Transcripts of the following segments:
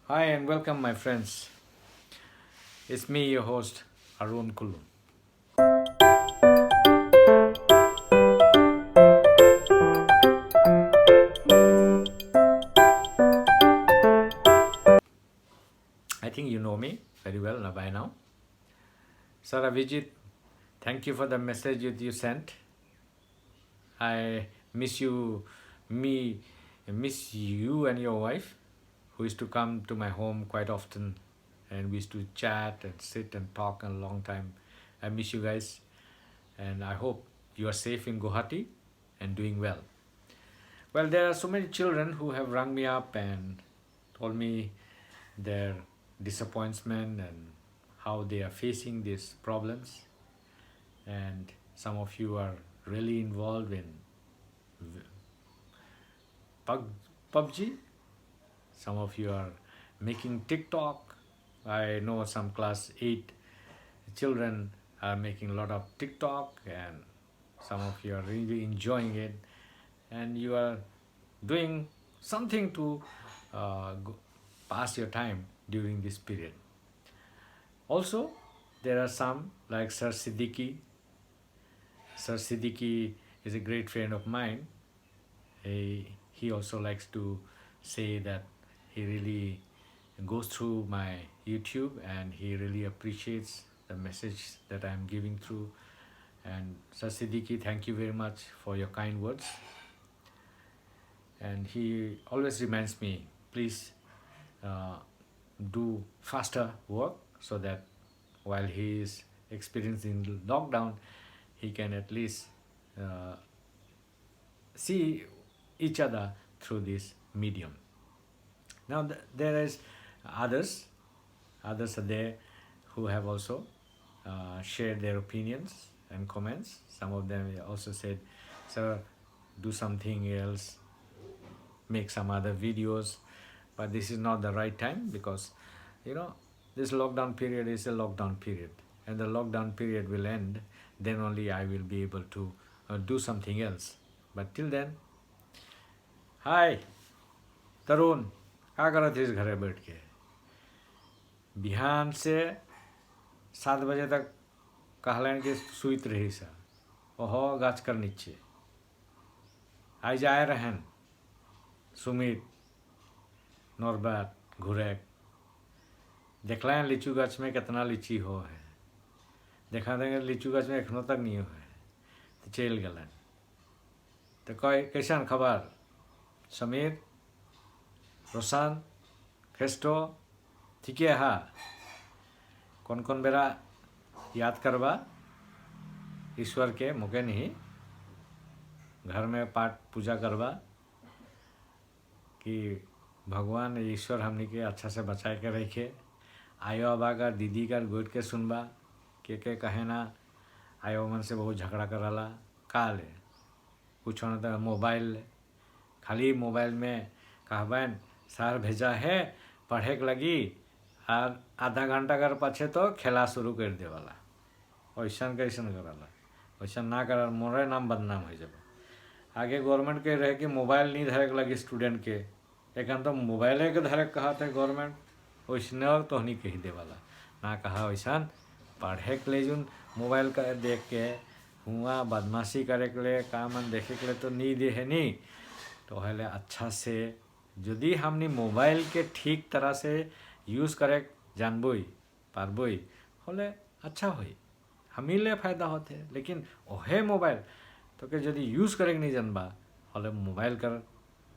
Hi and welcome, my friends. It's me, your host, Arun Kulu. I think you know me very well now by now. Sarah Vijit, thank you for the message that you sent. I miss you, me, miss you and your wife, who used to come to my home quite often, and we used to chat and sit and talk a long time. I miss you guys, and I hope you are safe in Guwahati and doing well. Well, there are so many children who have rung me up and told me their disappointment and how they are facing these problems. And some of you are really involved in PUBG. Some of you are making TikTok. I know some class 8 children are making a lot of TikTok, and some of you are really enjoying it, and you are doing something to pass your time during this period. Also, there are some like Sir Siddiqui. Sir Siddiqui is a great friend of mine. He also likes to say that he really goes through my YouTube and he really appreciates the message that I'm giving through. And Sir Siddiqui, thank you very much for your kind words. And he always reminds me, please uh, do faster work so that while he is experiencing lockdown, he can at least uh, see each other through this medium. Now there is others, others are there who have also shared their opinions and comments. Some of them also said, "Sir, do something else, make some other videos," but this is not the right time because you know this lockdown period is a lockdown period, and the lockdown period will end. Then only I will be able to do something else. But till then, hi तरुण, क्या करत this घरे बैठ के? बिहान से 7 बजे तक कहलन कि सुइत रही सा ओहो गाछ कर नीचे आई जाए रहन सुमित नौरबात घुरैक देखलें लीचू गाछ में कितना लीची हो है, देखा देंगे लीचू गाछ में एखनो तक नहीं हो है, तो चल गलन। तो कैसन खबर समीर, रोशन, फेस्टो, ठीक है? हाँ, कौन कौन बेरा याद करवा ईश्वर के मुके नहीं, घर में पाठ पूजा करवा कि भगवान ईश्वर हमनी के अच्छा से बचा के रखे। आयो अबा का दीदी का गोट के सुनबा के कहे ना आयो मन से बहुत झगड़ा कराला का ले कुछ न तो मोबाइल खाली मोबाइल में कहबन सर भेजा है पढ़े के लगी और आधा घंटा कर पाछे तो खेला शुरू कर देवाला। वैसन कैसन कराला, वैसन ना कर मोरे नाम बदनाम हो जब। आगे गवर्नमेंट के रहे कि मोबाइल नहीं धरे के लगी स्टूडेंट के, लेकिन तो मोबाइल के धरे कहा था गवर्नमेंट, वैसने तो नहीं कही देवाला ना कहा वैसन पढ़े के लिए जो मोबाइल का देख के हुआ बदमाशी करे के लिए काम देखे के लिए तो नहीं दे है नहीं। तो पहले अच्छा से यदि हमने मोबाइल के ठीक तरह से यूज़ करे जानबोई पारबोई होले अच्छा होई, हमी ले फायदा होते। लेकिन ओहे मोबाइल तो के यदि यूज़ करे नहीं जानबा होले मोबाइल कर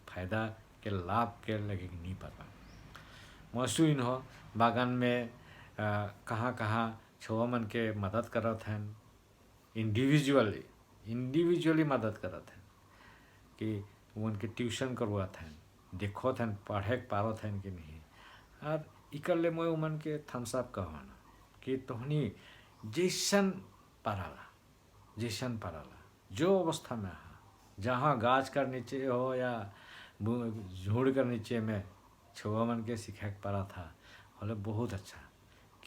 फायदा के लाभ के लगे नहीं पता। मसूइन हो बागान में कहाँ कहाँ छुआ मन के मदद करत हैं, इंडिविजुअली मदद करत हैं कि उनके ट्यूशन करवात हैं, देखत हैं पढ़े पारत हैं कि नहीं। और इकर ले मैं उमन के थम्सअप कहना कि तोहनी जैसन पाराला जो अवस्था में हा, जहाँ गाछ कर नीचे हो या झूड़ कर नीचे में छुआ मन के सिखा पारा था बोले बहुत अच्छा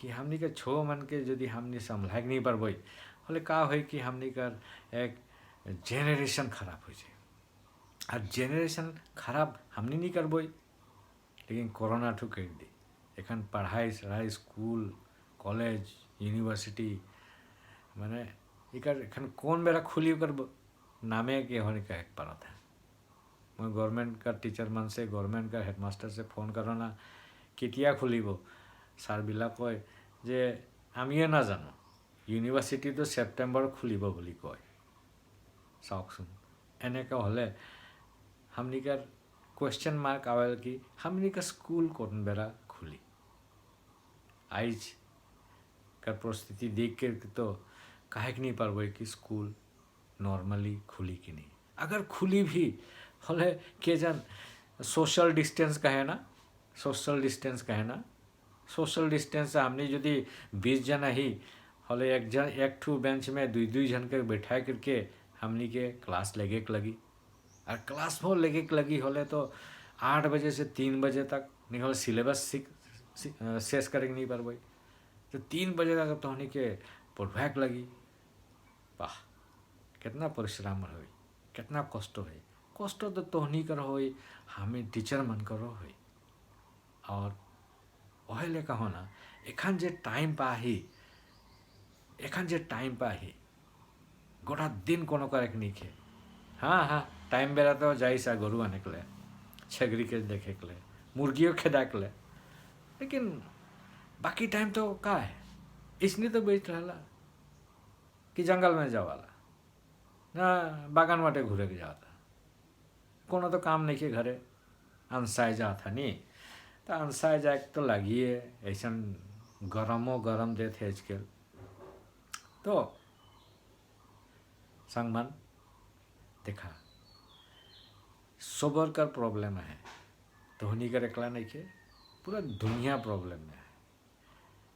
कि हमनी के छुआ मन के यदि हमनी संभाल नहीं पारबई बोले का हो कि हमनी कर एक जेनरेशन खराब हो जाए। और जेनरेशन खराब हमनी नहीं करबई, लेकिन कोरोना ठू कर दी एखन पढ़ाई सढ़ाई स्कूल कॉलेज यूनिवर्सिटी माने इकर एखन कौन बेरा खुली कर नामे के होने कह पारा था मैं गवर्नमेंट का टीचर मन से गवर्नमेंट का हेडमास्टर से फोन करो ना केटिया खुलिब सार बिलाक जे आमिए ना जानो यूनिवर्सिटी तो सेप्टेम्बर खुलिब बोली कय चावकसोन एनेका हले हमनिकार क्वेश्चन मार्क आवेल कि हमनिका स्कूल कोन बेरा खुली आइज का परिस्थिति देख के तो काहे नहीं पारबो कि स्कूल नॉर्मली खुली कि नहीं अगर खुली भी हले के जान सोशल डिस्टेंस कहे ना सोशल डिस्टेंस हमने यदि 20 जना ही हले एक ठू बेंच में दुई जन के बैठा करके हमनी के क्लास लगे लगी और क्लास में लगे लगी हले तो 8 बजे से 3 बजे तक नहीं हले सिलेबस शेष करेंगे नहीं पारबो तो 3 बजे तक तो हमनी के पढ़वाक लगी वाह कितना परिश्रम हो कितना कष्ट हो कष्ट तो तोहनी कर हो हमें टीचर मन करो हो और वह ले कहो ना एखन जे टाइम पाही गोटा दिन कोनो करे नहीं खे हाँ टाइम बेरा तो जाई सा गरु आने के छगरी के देखे के मुर्गियों खेदा के लेकिन बाकी टाइम तो का है इसलिए तो बैठ रहा कि जंगल में जावाला ना बागान वाटे घूरे के जाता कोनो तो काम नहीं के घरे अनसाय जाता नहीं तो अनसाय जाए तो लगिए ऐसा गरम दे थे के तो संगमन देखा सोबर का प्रॉब्लम है धोनी कर एकला नहीं के पूरा दुनिया प्रॉब्लम में है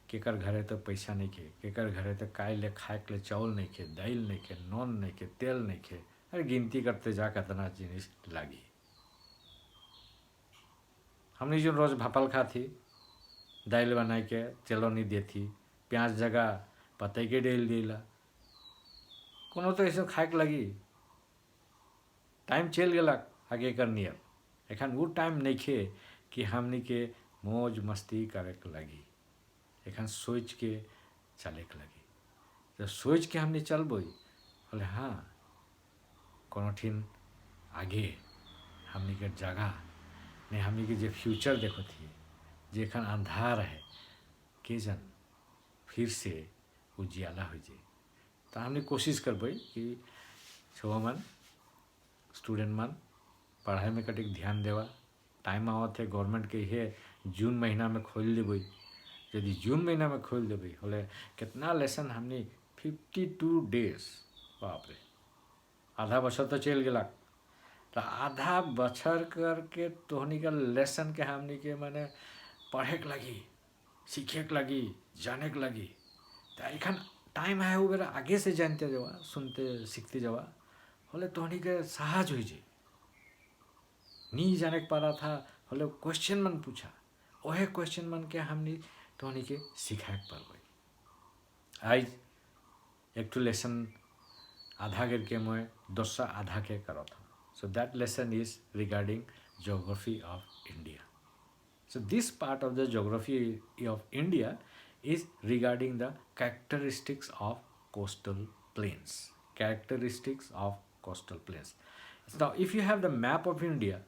केकर घरे तो पैसा नहीं के केकर घरे तो काय ले खाए के चावल नहीं के दाल नहीं के नॉन नहीं के तेल नहीं के अरे गिनती करते जा कितना जिनिस लगी हमने जो रोज भापल खाती दाल बनाए के तेलो नहीं देती प्याज जगह पते के डेल दिला कोनो तो ऐसे खाए के लगी टाइम चल गया आगे करनी एखन वो टाइम नहीं खे कि हमनी के मौज मस्ती करे के लगी एखन सोच के चले के लगी जब सोच के हमने चलबो बोले हाँ कोनो ठिन आगे हमनी के जगह नहीं हमनी के जो फ्यूचर देखो थी जे एखन अंधार है के जन फिर से उजियाला हो जाए तो हमने कोशिश करबे कि छुआ मन स्टूडेंट मन पढ़ाई में कटिक ध्यान देवा टाइम आवत है गवर्नमेंट के हे जून महीना में खोल देवे यदि जून महीना में खोल देवे होले कितना लेसन हमने 52 डेज बाप रे आधा बछर तो चल गया तो आधा बछर करके तोहनी का लेसन के हमनी के माने पढ़े के लगी सीखे के लगी जाने के लगी तो एखन टाइम है वो बेरा आगे से जानते जावा सुनते सीखते जावा होले तोहनी के सहज हो जाए नहीं जाने के पारा था होले क्वेश्चन मन पूछा वह क्वेश्चन मन के हमने तोहनी के सिखाए के पड़े आज एक तो लेसन आधा करके मैं दूसरा आधा के करो था so that lesson is regarding geography of India. So this part of the geography of India is regarding the characteristics of coastal plains. Characteristics of coastal plains. Now if you have the map of India,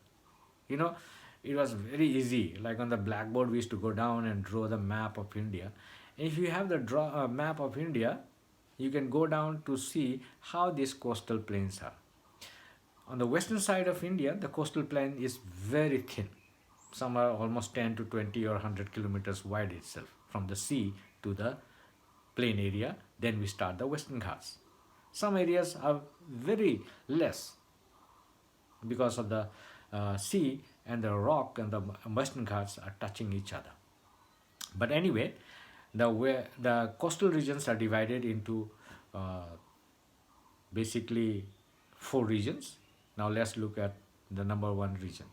you know, it was very easy. Like on the blackboard we used to go down and draw the map of India. If you have the map of India, you can go down to see how these coastal plains are. On the western side of India, the coastal plain is very thin. Some are almost 10 to 20 or 100 kilometers wide itself from the sea to the plain area. Then we start the Western Ghats. Some areas are very less because of the sea and the rock and the Western Ghats are touching each other. But anyway, the coastal regions are divided into basically 4 regions. Now let's look at the number 1 region.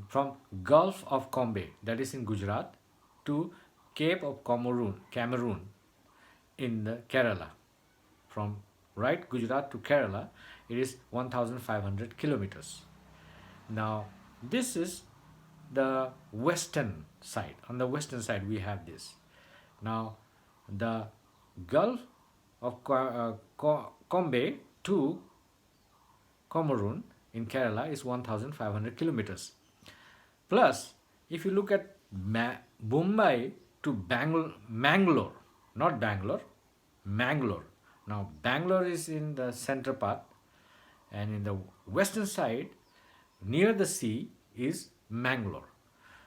From Gulf of Combe, that is in Gujarat, to Cape of Cameroon in the Kerala. From right Gujarat to Kerala, it is 1,500 kilometers. Now this is the western side. On the western side, we have this. Now, the Gulf of Combe to Comoron in Kerala is 1,500 kilometers. Plus, if you look at Mumbai to Mangalore, not Bangalore, Mangalore. Now, Bangalore is in the center part, and in the western side, near the sea, is Mangalore.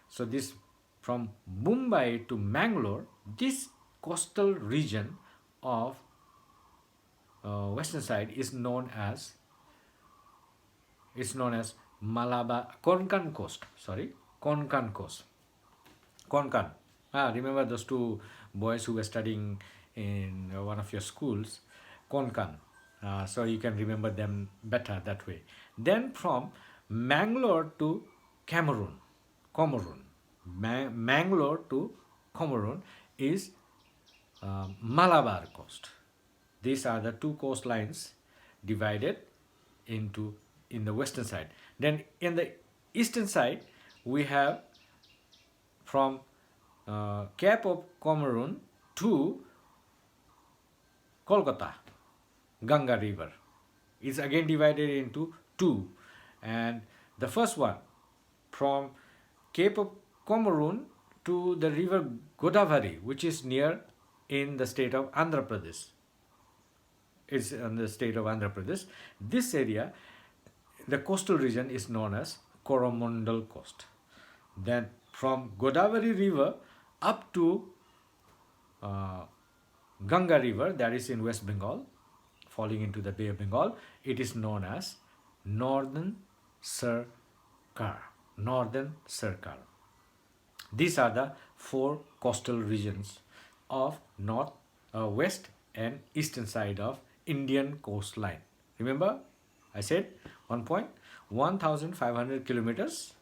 So, this from Mumbai to Mangalore, this coastal region of western side is known as Malabar Konkan coast. Sorry, Konkan coast. Konkan. Remember those two boys who were studying in one of your schools, Konkan. So you can remember them better that way. Then from Mangalore to Comoron, Mangalore to Comoron is Malabar coast. These are the two coastlines divided into in the western side. Then in the eastern side, we have from Cape of Comoron to Kolkata, Ganga River. It's again divided into two. And the first one, from Cape of Comoron to the river Godavari, which is near in the state of Andhra Pradesh. It's in the state of Andhra Pradesh. This area, the coastal region, is known as Coromandel Coast. Then from Godavari River up to Ganga River, that is in West Bengal, falling into the Bay of Bengal, it is known as Northern Sarkar. Northern Sarkar. These are the four coastal regions of north, west and eastern side of Indian coastline. Remember, I said 1,500 kilometers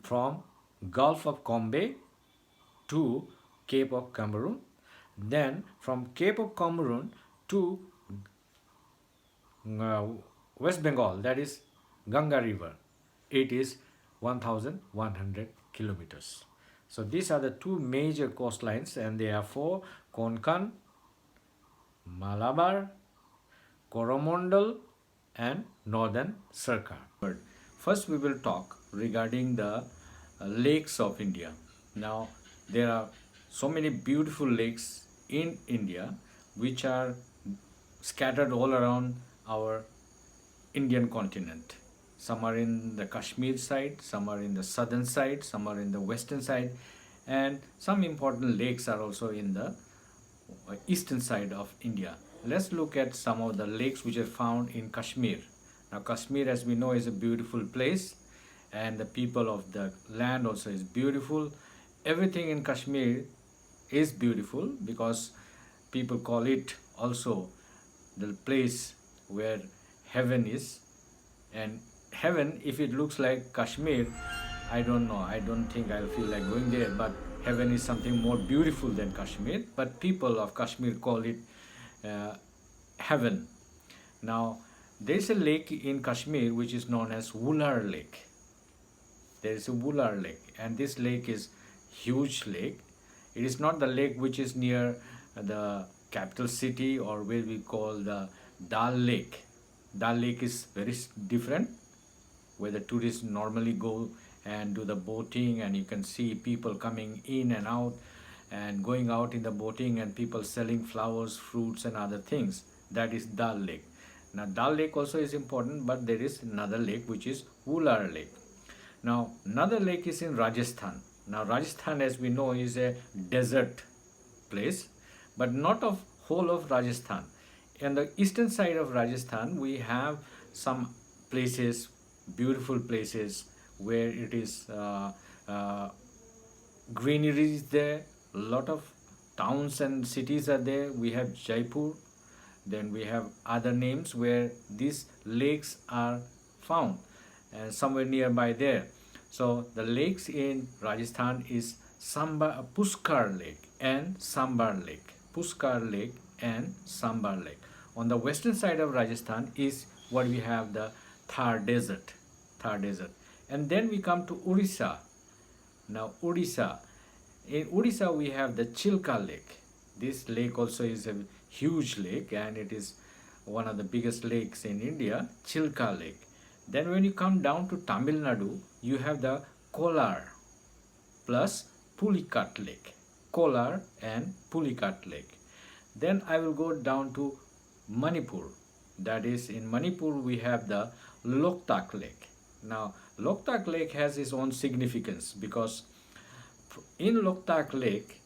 from Gulf of Combe to Cape of Comoron. Then from Cape of Comoron to West Bengal, that is Ganga River, it is 1,100 kilometers. So these are the two major coastlines, and they are for Konkan, Malabar, Coromandel and Northern Sarkar. First we will talk regarding the lakes of India. Now there are so many beautiful lakes in India which are scattered all around our Indian continent. Some are in the Kashmir side, some are in the southern side, some are in the western side, and some important lakes are also in the eastern side of India. Let's look at some of the lakes which are found in Kashmir. Now Kashmir, as we know, is a beautiful place, and the people of the land also is beautiful. Everything in Kashmir is beautiful because people call it also the place where heaven is. And heaven, if it looks like Kashmir, I don't know, I don't think I'll feel like going there, but heaven is something more beautiful than Kashmir, but people of Kashmir call it heaven. Now there's a lake in Kashmir which is known as Wular Lake. There is a Wular Lake, and this lake is huge lake. It is not the lake which is near the capital city or where we call the Dal Lake. Dal Lake is very different, where the tourists normally go and do the boating, and you can see people coming in and out and going out in the boating, and people selling flowers, fruits and other things. That is Dal Lake. Now Dal Lake also is important, but there is another lake which is Wular Lake. Now another lake is in Rajasthan. Now Rajasthan, as we know, is a desert place, but not of whole of Rajasthan. On the eastern side of Rajasthan, we have some places, beautiful places, where it is greenery is there, a lot of towns and cities are there. We have Jaipur, then we have other names where these lakes are found, and somewhere nearby there. So the lakes in Rajasthan is Pushkar Lake and Sambar Lake. Pushkar Lake and Sambar Lake. On the western side of Rajasthan is what we have the Thar Desert. Thar Desert. And then we come to Odisha. Now, Odisha. In Odisha, we have the Chilka Lake. This lake also is a huge lake, and it is one of the biggest lakes in India, Chilka Lake. Then when you come down to Tamil Nadu, you have the Kolar plus Pulicat Lake. Kolar and Pulicat Lake. Then I will go down to Manipur. That is, in Manipur we have the Loktak Lake. Now, Loktak Lake has its own significance because in Loktak Lake,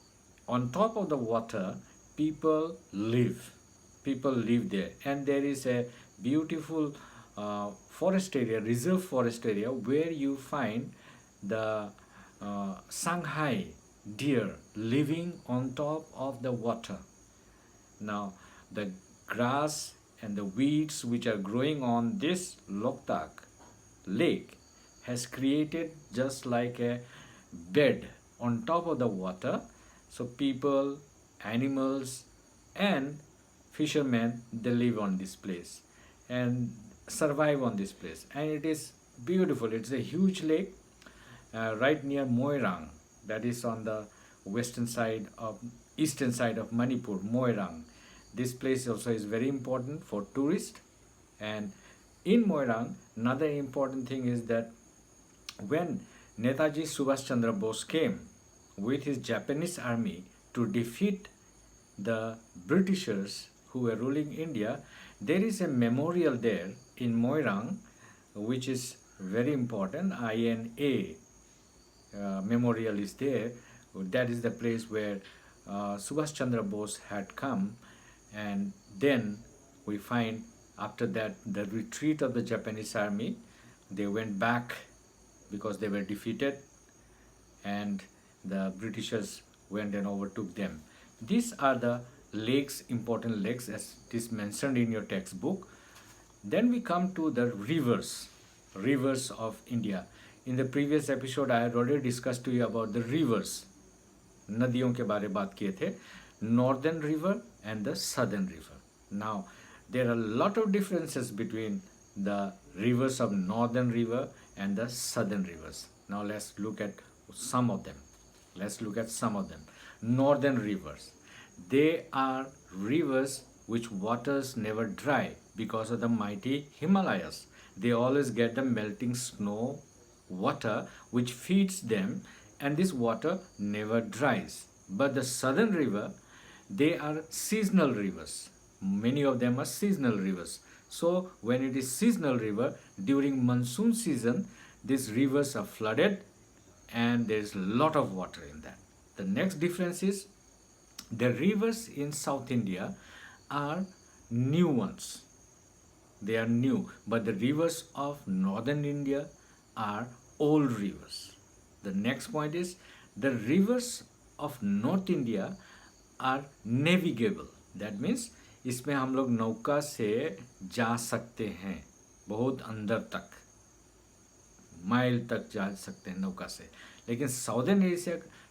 on top of the water, people live. People live there, and there is a beautiful forest area, reserve forest area, where you find the Shanghai deer living on top of the water. Now, the grass and the weeds which are growing on this Loktak lake has created just like a bed on top of the water. So people, animals, and fishermen, they live on this place and survive on this place. And it is beautiful. It's a huge lake right near Moirang, that is on the eastern side of Manipur, Moirang. This place also is very important for tourists. And in Moirang, another important thing is that when Netaji Subhash Chandra Bose came with his Japanese army to defeat the Britishers who were ruling India, there is a memorial there in Moirang, which is very important. INA memorial is there. That is the place where Subhash Chandra Bose had come. And then we find after that the retreat of the Japanese army, they went back because they were defeated, and the Britishers went and overtook them. These are the lakes, important lakes, as it is mentioned in your textbook. Then we come to the rivers of India. In the previous episode, I had already discussed to you about the rivers. नदियों के बारे बात किए थे, northern river and the southern river. Now, there are a lot of differences between the rivers of northern river and the southern rivers. Now let's look at some of them. Northern rivers. They are rivers which waters never dry because of the mighty Himalayas. They always get the melting snow water which feeds them, and this water never dries. But the southern river, they are seasonal rivers. Many of them are seasonal rivers. So when it is seasonal river, during monsoon season, these rivers are flooded and there is a lot of water in that. The next difference is the rivers in South India are new ones. They are new, but the rivers of northern India are old rivers. The next point is the rivers of North India are navigable. That means इसमें हम लोग नौका से जा सकते हैं, बहुत अंदर तक, माइल तक जा सकते हैं नौका से. लेकिन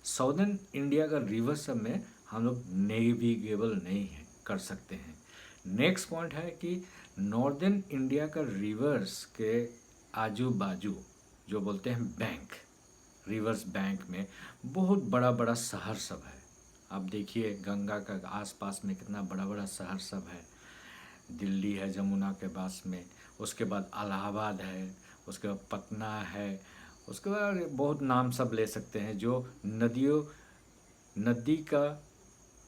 साउदर्न इंडिया का रिवर सब में हम लोग नेविगेबल नहीं है, कर सकते हैं. नेक्स्ट पॉइंट है कि नॉर्दर्न इंडिया का रिवर्स के आजू बाजू जो बोलते हैं बैंक, रिवर्स बैंक में बहुत बड़ा बड़ा शहर सब है. आप देखिए गंगा का आसपास में कितना बड़ा बड़ा शहर सब है. दिल्ली है जमुना के पास में, उसके बाद इलाहाबाद है, उसके बाद पटना है, उसके बाद बहुत नाम सब ले सकते हैं जो नदी का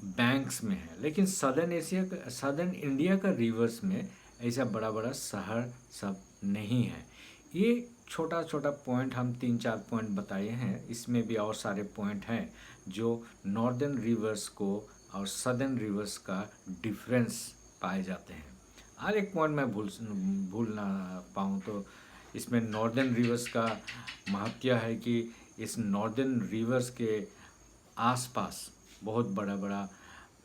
बैंक्स में है. लेकिन सदर्न इंडिया का रिवर्स में ऐसा बड़ा बड़ा शहर सब नहीं है. ये छोटा छोटा पॉइंट हम 3-4 पॉइंट बताए हैं. इसमें भी और सारे पॉइंट हैं जो नॉर्दर्न रिवर्स को और सदर्न रिवर्स का डिफरेंस पाए जाते हैं. और एक पॉइंट मैं भूल ना पाऊँ तो इसमें नॉर्दर्न रिवर्स का महत्व है कि इस नॉर्दर्न रिवर्स के आसपास बहुत बड़ा बड़ा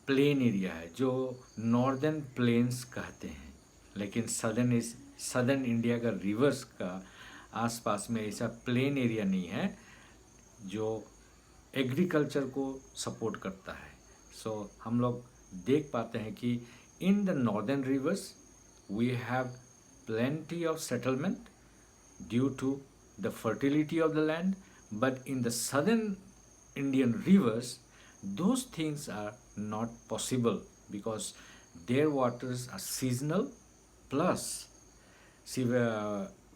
प्लेन एरिया है जो नॉर्दर्न प्लेन्स कहते हैं. लेकिन सदर्न इंडिया का रिवर्स का आसपास में ऐसा प्लेन एरिया नहीं है जो एग्रीकल्चर को सपोर्ट करता है. सो हम लोग देख पाते हैं कि in the northern rivers we have plenty of settlement due to the fertility of the land, but in the southern Indian rivers, those things are not possible because their waters are seasonal. Plus, see,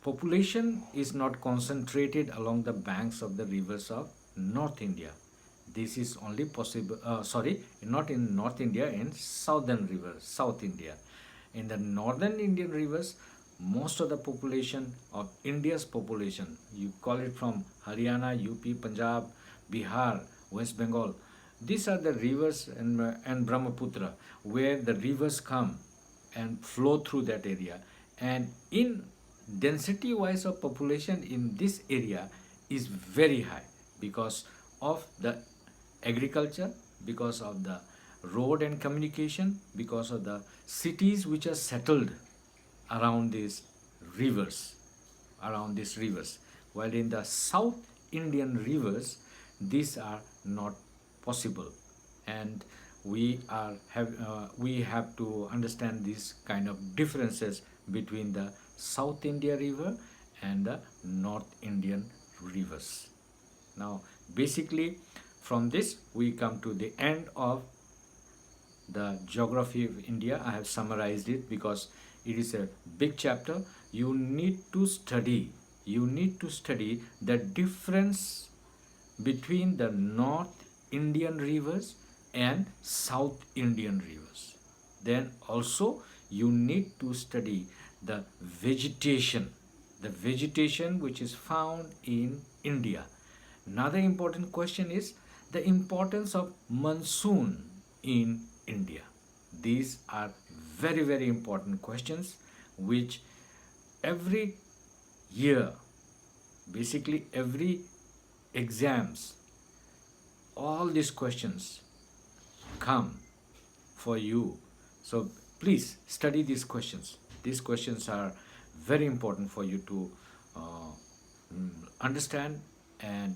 population is not concentrated along the banks of the rivers of North India. This is only possible, not in North India, in southern rivers, South India. In the northern Indian rivers, most of the population of India's population, you call it from Haryana, UP, Punjab, Bihar, West Bengal, these are the rivers and Brahmaputra, where the rivers come and flow through that area. And in density wise of population in this area is very high because of the agriculture, because of the road and communication, because of the cities which are settled around these rivers, while in the South Indian rivers these are not possible. And we have to understand these kind of differences between the South India river and the North Indian rivers. Now basically from this we come to the end of the geography of India. I have summarized it because it is a big chapter. You need to study the difference between the North Indian rivers and South Indian rivers. Then also you need to study the vegetation which is found in India. Another important question is the importance of monsoon in India. These are very, very important questions which every year, basically every exams, all these questions come for you. So please study these questions. These questions are very important for you to understand and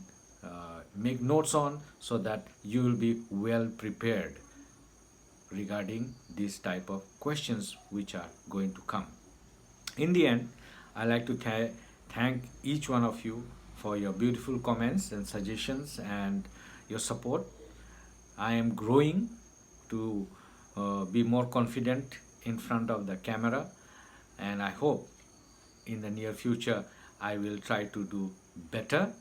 make notes on, so that you will be well prepared regarding this type of questions which are going to come. In the end, I like to thank each one of you for your beautiful comments and suggestions and your support. I am growing to be more confident in front of the camera, and I hope in the near future I will try to do better.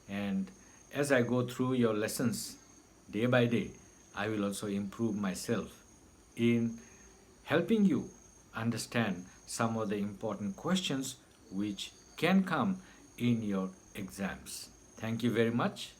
And as I go through your lessons day by day, I will also improve myself in helping you understand some of the important questions which can come in your exams. Thank you very much.